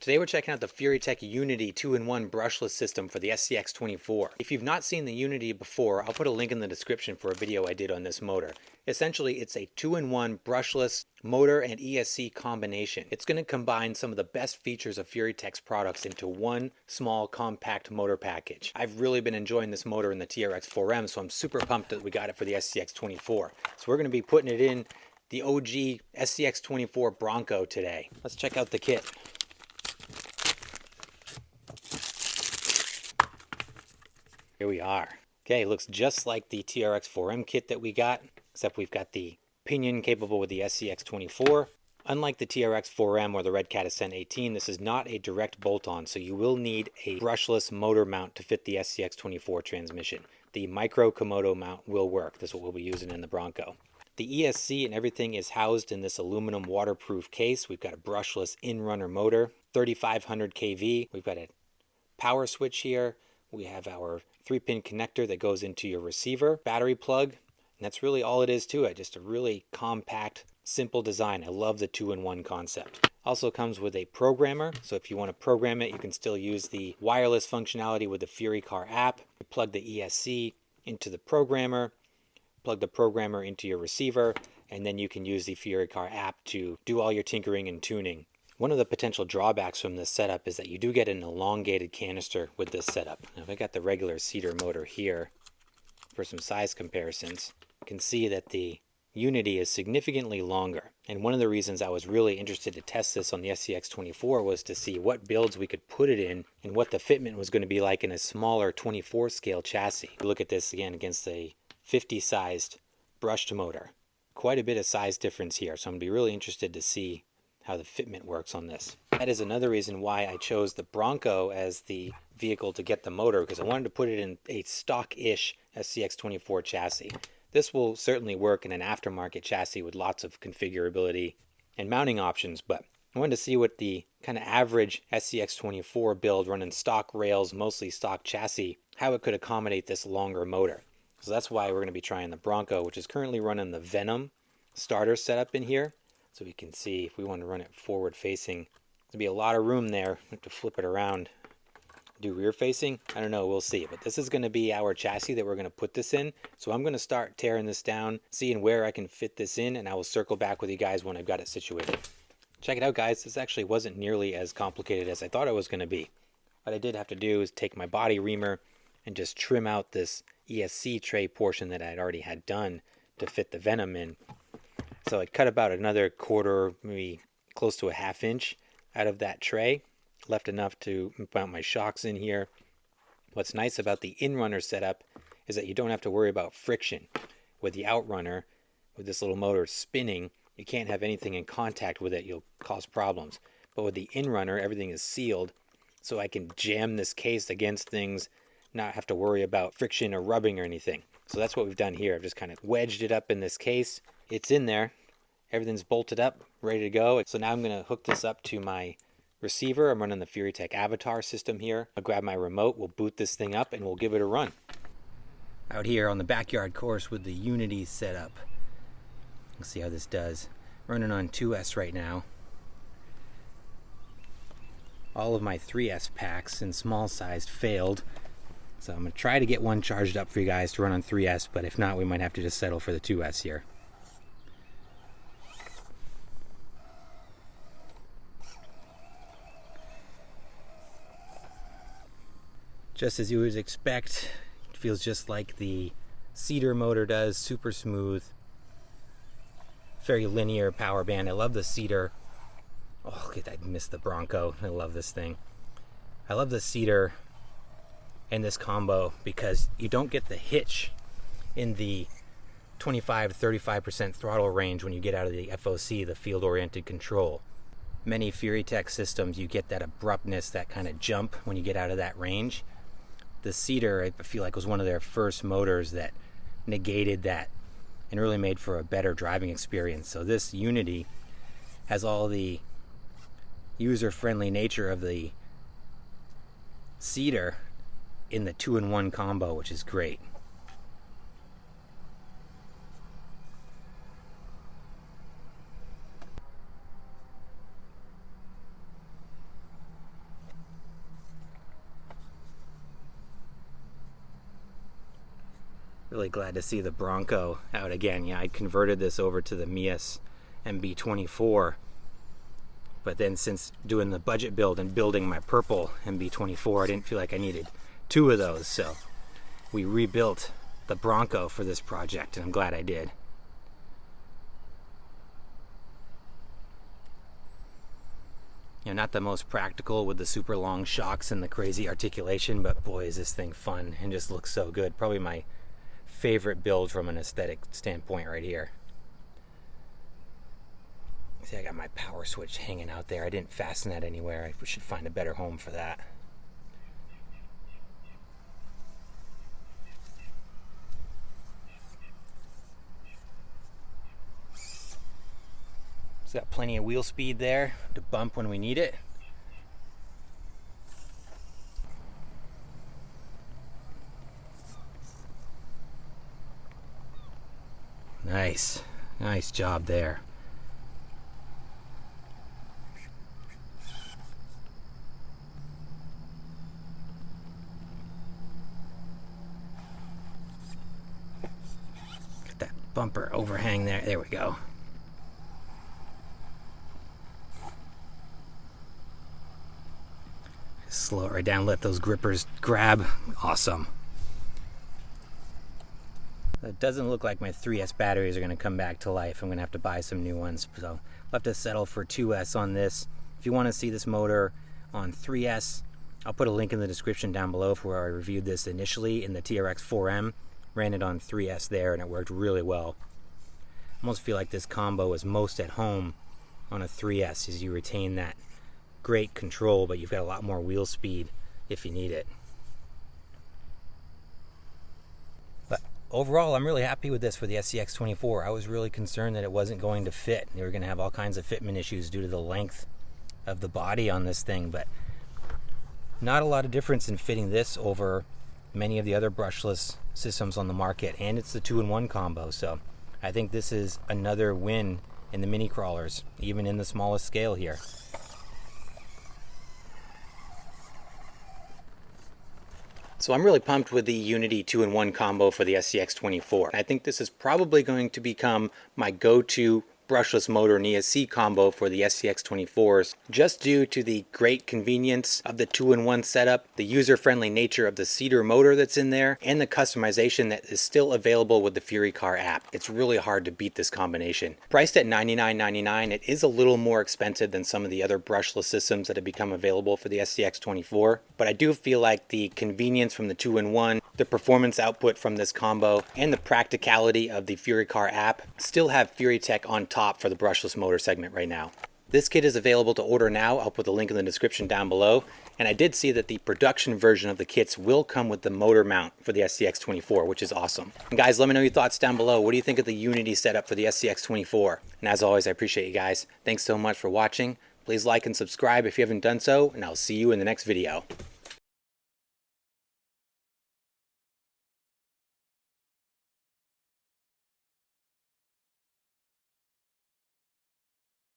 Today we're checking out the Furitek Unity 2-in-1 brushless system for the SCX24. If you've not seen the Unity before, I'll put a link in the description for a video I did on this motor. Essentially, it's a 2-in-1 brushless motor and ESC combination. It's going to combine some of the best features of Furitek's products into one small compact motor package. I've really been enjoying this motor in the TRX4M, so I'm super pumped that we got it for the SCX24. So we're going to be putting it in the OG SCX24 Bronco today. Let's check out the kit. Here we are. Okay, it looks just like the TRX4M kit that we got, except we've got the pinion capable with the SCX24. Unlike the TRX4M or the Red Cat Ascent 18, this is not a direct bolt-on, so you will need a brushless motor mount to fit the SCX24 transmission. The micro Komodo mount will work. This is what we'll be using in the Bronco. The ESC and everything is housed in this aluminum waterproof case. We've got a brushless inrunner motor, 3500 kV. We've got a power switch here. We have our 3-pin connector that goes into your receiver, battery plug, and that's really all it is to it. Just a really compact, simple design. I love the 2-in-1 concept. Also comes with a programmer, so if you want to program it, you can still use the wireless functionality with the Furitek app. You plug the ESC into the programmer, plug the programmer into your receiver, and then you can use the Furitek app to do all your tinkering and tuning. One of the potential drawbacks from this setup is that you do get an elongated canister with this setup. Now, if I got the regular Cedar motor here for some size comparisons, you can see that the Unity is significantly longer. And one of the reasons I was really interested to test this on the SCX24 was to see what builds we could put it in and what the fitment was going to be like in a smaller 24 scale chassis. Look at this again against a 50 sized brushed motor. Quite a bit of size difference here, so I'm going to be really interested to see how the fitment works on this. That is another reason why I chose the Bronco as the vehicle to get the motor, because I wanted to put it in a stock-ish SCX24 chassis. This will certainly work in an aftermarket chassis with lots of configurability and mounting options, but I wanted to see what the kind of average SCX24 build running stock rails, mostly stock chassis, how it could accommodate this longer motor. So that's why we're going to be trying the Bronco, which is currently running the Venom starter setup in here. So we can see if we want to run it forward facing, there'll be a lot of room there. We have to flip it around, do rear facing. I don't know, we'll see. But this is going to be our chassis that we're going to put this in. So I'm going to start tearing this down, seeing where I can fit this in, and I will circle back with you guys when I've got it situated. Check it out, guys. This actually wasn't nearly as complicated as I thought it was going to be. What I did have to do is take my body reamer and just trim out this ESC tray portion that I'd already had done to fit the Venom in. So I cut about another quarter, maybe close to a ½ inch out of that tray. Left enough to mount my shocks in here. What's nice about the inrunner setup is that you don't have to worry about friction. With the outrunner, with this little motor spinning, you can't have anything in contact with it. You'll cause problems. But with the inrunner, everything is sealed. So I can jam this case against things, not have to worry about friction or rubbing or anything. So that's what we've done here. I've just kind of wedged it up in this case. It's in there. Everything's bolted up, ready to go. So now I'm going to hook this up to my receiver. I'm running the Furitek Avatar system here. I'll grab my remote, we'll boot this thing up, and we'll give it a run. Out here on the backyard course with the Unity setup. Let's see how this does. Running on 2S right now. All of my 3S packs in small sized failed. So I'm going to try to get one charged up for you guys to run on 3S, but if not, we might have to just settle for the 2S here. Just as you would expect, it feels just like the Cedar motor does, super smooth, very linear power band. I love the Cedar. Oh, I missed the Bronco. I love this thing. I love the Cedar and this combo because you don't get the hitch in the 25-35% throttle range when you get out of the FOC, the field-oriented control. Many Furitek systems, you get that abruptness, that kind of jump when you get out of that range. The Cedar, I feel like, was one of their first motors that negated that and really made for a better driving experience. So this Unity has all the user-friendly nature of the Cedar in the 2-in-1 combo, which is great. Really glad to see the Bronco out again. Yeah, I converted this over to the Mias MB24, but then since doing the budget build and building my purple MB24, I didn't feel like I needed two of those, so we rebuilt the Bronco for this project, and I'm glad I did. You know, not the most practical with the super long shocks and the crazy articulation, but boy, is this thing fun and just looks so good. Probably my favorite build from an aesthetic standpoint right here. See, I got my power switch hanging out there. I didn't fasten that anywhere. I should find a better home for that. It's got plenty of wheel speed there to bump when we need it. Nice. Nice job there. Got that bumper overhang there. There we go. Slow it right down, let those grippers grab. Awesome. It doesn't look like my 3S batteries are going to come back to life. I'm going to have to buy some new ones. So I'll have to settle for 2S on this. If you want to see this motor on 3S, I'll put a link in the description down below for where I reviewed this initially in the TRX4M. Ran it on 3S there and it worked really well. I almost feel like this combo is most at home on a 3S, as you retain that great control, but you've got a lot more wheel speed if you need it. But overall, I'm really happy with this for the SCX24. I was really concerned that it wasn't going to fit. They were going to have all kinds of fitment issues due to the length of the body on this thing, but not a lot of difference in fitting this over many of the other brushless systems on the market, and it's the 2-in-1 combo, so I think this is another win in the mini crawlers, even in the smallest scale here. So I'm really pumped with the Unity 2-in-1 combo for the SCX24. I think this is probably going to become my go-to brushless motor and ESC combo for the SCX24s, just due to the great convenience of the 2-in-1 setup, the user-friendly nature of the Cedar motor that's in there, and the customization that is still available with the Furitek app. It's really hard to beat this combination. Priced at $99.99, it is a little more expensive than some of the other brushless systems that have become available for the SCX24, but I do feel like the convenience from the 2-in-1, the performance output from this combo, and the practicality of the Furitek app still have Furitek on top for the brushless motor segment right now. This kit is available to order now. I'll put the link in the description down below. And I did see that the production version of the kits will come with the motor mount for the SCX24, which is awesome. And guys, let me know your thoughts down below. What do you think of the Unity setup for the SCX24? And as always, I appreciate you guys. Thanks so much for watching. Please like and subscribe if you haven't done so, and I'll see you in the next video.